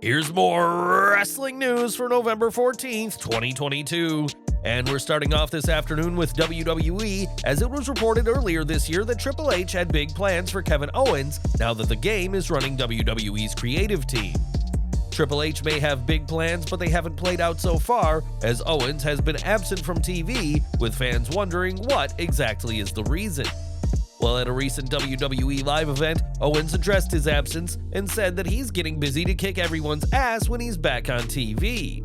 Here's more wrestling news for November 14th, 2022. And we're starting off this afternoon with WWE, as it was reported earlier this year that Triple H had big plans for Kevin Owens now that the game is running WWE's creative team. Triple H may have big plans, but they haven't played out so far, as Owens has been absent from TV, with fans wondering what exactly is the reason. Well, at a recent WWE live event, Owens addressed his absence and said that he's getting busy to kick everyone's ass when he's back on TV.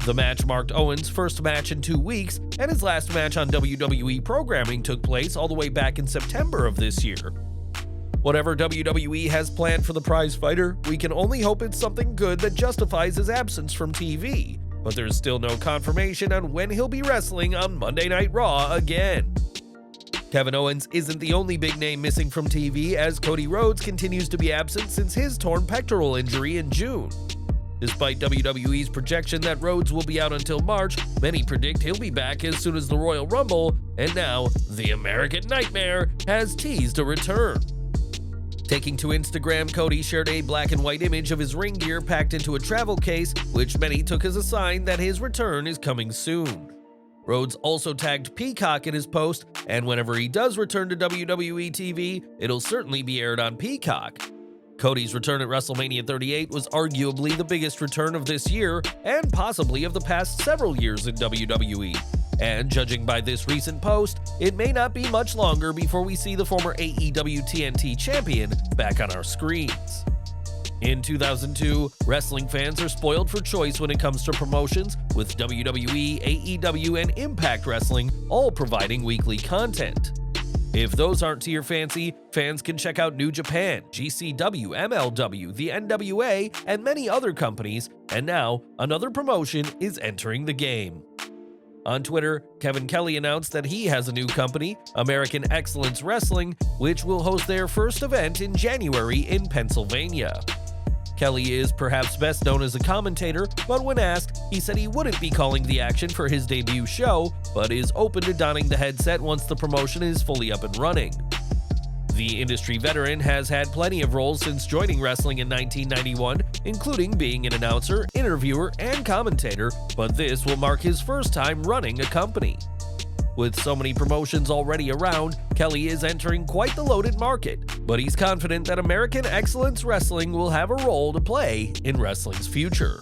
The match marked Owens' first match in 2 weeks, and his last match on WWE programming took place all the way back in September of this year. Whatever WWE has planned for the prize fighter, we can only hope it's something good that justifies his absence from TV, but there's still no confirmation on when he'll be wrestling on Monday Night Raw again. Kevin Owens isn't the only big name missing from TV, as Cody Rhodes continues to be absent since his torn pectoral injury in June. Despite WWE's projection that Rhodes will be out until March, many predict he'll be back as soon as the Royal Rumble, and now the American Nightmare has teased a return. Taking to Instagram, Cody shared a black and white image of his ring gear packed into a travel case, which many took as a sign that his return is coming soon. Rhodes also tagged Peacock in his post, and whenever he does return to WWE TV, it'll certainly be aired on Peacock. Cody's return at WrestleMania 38 was arguably the biggest return of this year, and possibly of the past several years in WWE. And judging by this recent post, it may not be much longer before we see the former AEW TNT champion back on our screens. In 2002, wrestling fans are spoiled for choice when it comes to promotions, with WWE, AEW, and Impact Wrestling all providing weekly content. If those aren't to your fancy, fans can check out New Japan, GCW, MLW, the NWA, and many other companies, and now another promotion is entering the game. On Twitter, Kevin Kelly announced that he has a new company, American Excellence Wrestling, which will host their first event in January in Pennsylvania. Kelly is perhaps best known as a commentator, but when asked, he said he wouldn't be calling the action for his debut show, but is open to donning the headset once the promotion is fully up and running. The industry veteran has had plenty of roles since joining wrestling in 1991, including being an announcer, interviewer, and commentator, but this will mark his first time running a company. With so many promotions already around, Kelly is entering quite the loaded market, but he's confident that American Excellence Wrestling will have a role to play in wrestling's future.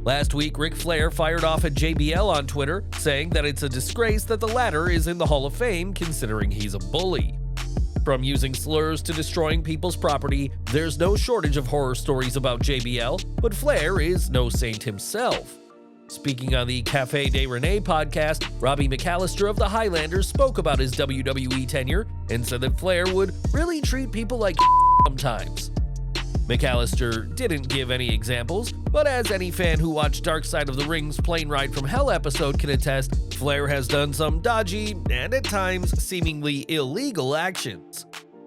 Last week, Ric Flair fired off at JBL on Twitter, saying that it's a disgrace that the latter is in the Hall of Fame considering he's a bully. From using slurs to destroying people's property, there's no shortage of horror stories about JBL, but Flair is no saint himself. Speaking on the Café de Renee podcast, Robbie McAllister of the Highlanders spoke about his WWE tenure and said that Flair would really treat people like sometimes. McAllister didn't give any examples, but as any fan who watched Dark Side of the Ring's Plane Ride from Hell episode can attest, Flair has done some dodgy, and at times seemingly illegal actions.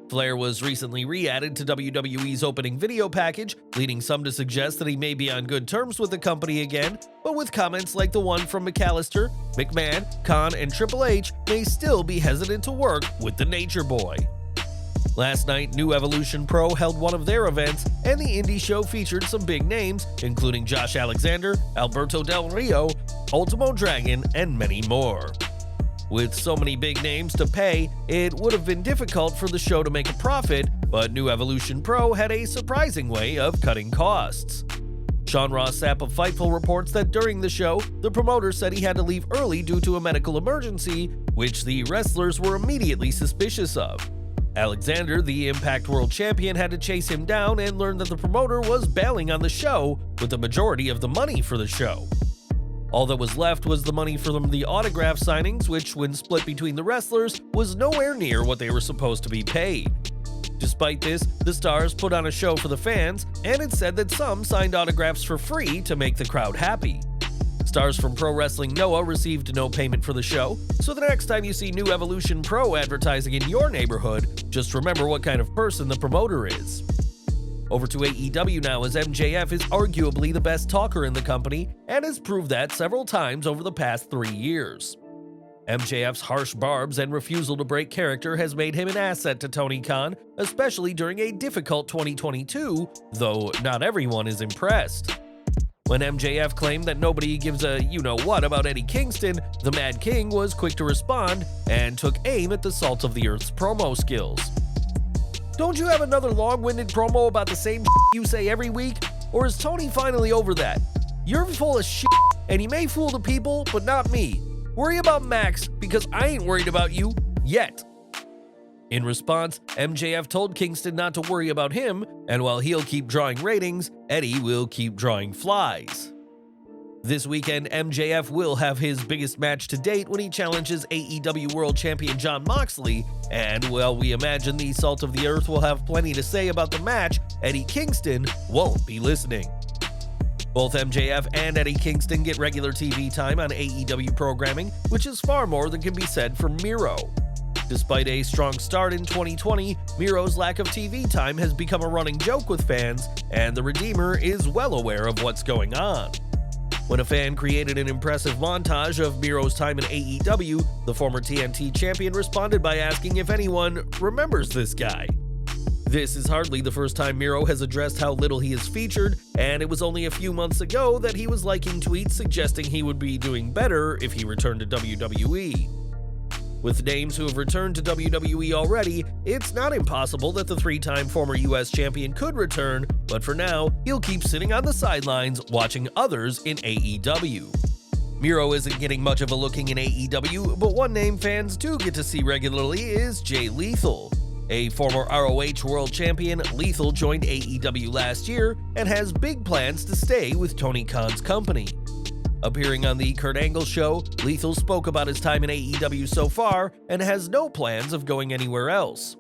Flair was recently re-added to WWE's opening video package, leading some to suggest that he may be on good terms with the company again, but with comments like the one from McAllister, McMahon, Khan, and Triple H may still be hesitant to work with the Nature Boy. Last night, New Evolution Pro held one of their events, and the indie show featured some big names, including Josh Alexander, Alberto Del Rio, Ultimo Dragon, and many more. With so many big names to pay, it would have been difficult for the show to make a profit, but New Evolution Pro had a surprising way of cutting costs. Sean Ross Sapp of Fightful reports that during the show, the promoter said he had to leave early due to a medical emergency, which the wrestlers were immediately suspicious of. Alexander, the Impact World Champion, had to chase him down and learned that the promoter was bailing on the show with the majority of the money for the show. All that was left was the money from the autograph signings, which, when split between the wrestlers, was nowhere near what they were supposed to be paid. Despite this, the stars put on a show for the fans, and it said that some signed autographs for free to make the crowd happy. Stars from Pro Wrestling Noah received no payment for the show, so the next time you see New Evolution Pro advertising in your neighborhood, just remember what kind of person the promoter is. Over to AEW now, as MJF is arguably the best talker in the company and has proved that several times over the past 3 years. MJF's harsh barbs and refusal to break character has made him an asset to Tony Khan, especially during a difficult 2022, though not everyone is impressed. When MJF claimed that nobody gives a you-know-what about Eddie Kingston, the Mad King was quick to respond and took aim at the Salt of the Earth's promo skills. Don't you have another long-winded promo about the same you say every week? Or is Tony finally over that? You're full of shit, and you may fool the people, but not me. Worry about Max, because I ain't worried about you, yet. In response, MJF told Kingston not to worry about him, and while he'll keep drawing ratings, Eddie will keep drawing flies. This weekend, MJF will have his biggest match to date when he challenges AEW World Champion Jon Moxley, and while we imagine the Salt of the Earth will have plenty to say about the match, Eddie Kingston won't be listening. Both MJF and Eddie Kingston get regular TV time on AEW programming, which is far more than can be said for Miro. Despite a strong start in 2020, Miro's lack of TV time has become a running joke with fans, and the Redeemer is well aware of what's going on. When a fan created an impressive montage of Miro's time in AEW, the former TNT champion responded by asking if anyone remembers this guy. This is hardly the first time Miro has addressed how little he is featured, and it was only a few months ago that he was liking tweets suggesting he would be doing better if he returned to WWE. With names who have returned to WWE already, it's not impossible that the three-time former US champion could return, but for now, he'll keep sitting on the sidelines watching others in AEW. Miro isn't getting much of a looking in AEW, but one name fans do get to see regularly is Jay Lethal. A former ROH World Champion, Lethal joined AEW last year and has big plans to stay with Tony Khan's company. Appearing on the Kurt Angle Show, Lethal spoke about his time in AEW so far and has no plans of going anywhere else.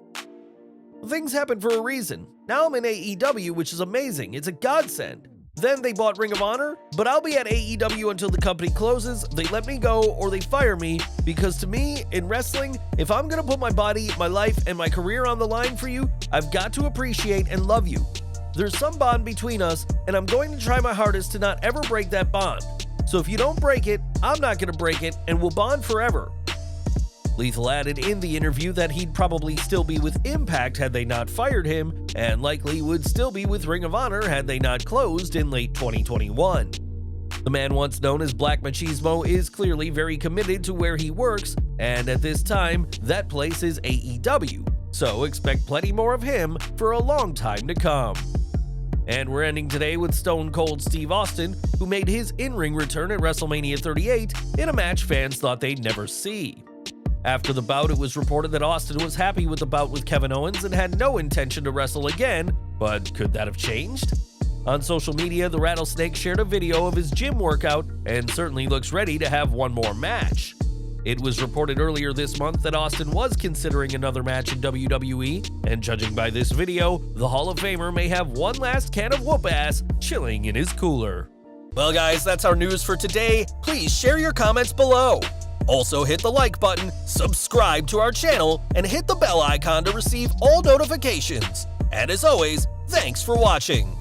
Things happen for a reason. Now I'm in AEW, which is amazing. It's a godsend. Then they bought Ring of Honor, but I'll be at AEW until the company closes, they let me go, or they fire me, because to me, in wrestling, if I'm gonna put my body, my life, and my career on the line for you, I've got to appreciate and love you. There's some bond between us, and I'm going to try my hardest to not ever break that bond. So if you don't break it, I'm not gonna break it, and we'll bond forever. Lethal added in the interview that he'd probably still be with Impact had they not fired him, and likely would still be with Ring of Honor had they not closed in late 2021. The man once known as Black Machismo is clearly very committed to where he works, and at this time, that place is AEW, so expect plenty more of him for a long time to come. And we're ending today with Stone Cold Steve Austin, who made his in-ring return at WrestleMania 38 in a match fans thought they'd never see. After the bout, it was reported that Austin was happy with the bout with Kevin Owens and had no intention to wrestle again, but could that have changed? On social media, the Rattlesnake shared a video of his gym workout and certainly looks ready to have one more match. It was reported earlier this month that Austin was considering another match in WWE, and judging by this video, the Hall of Famer may have one last can of whoop-ass chilling in his cooler. Well guys, that's our news for today. Please share your comments below. Also hit the like button, subscribe to our channel, and hit the bell icon to receive all notifications. And as always, thanks for watching.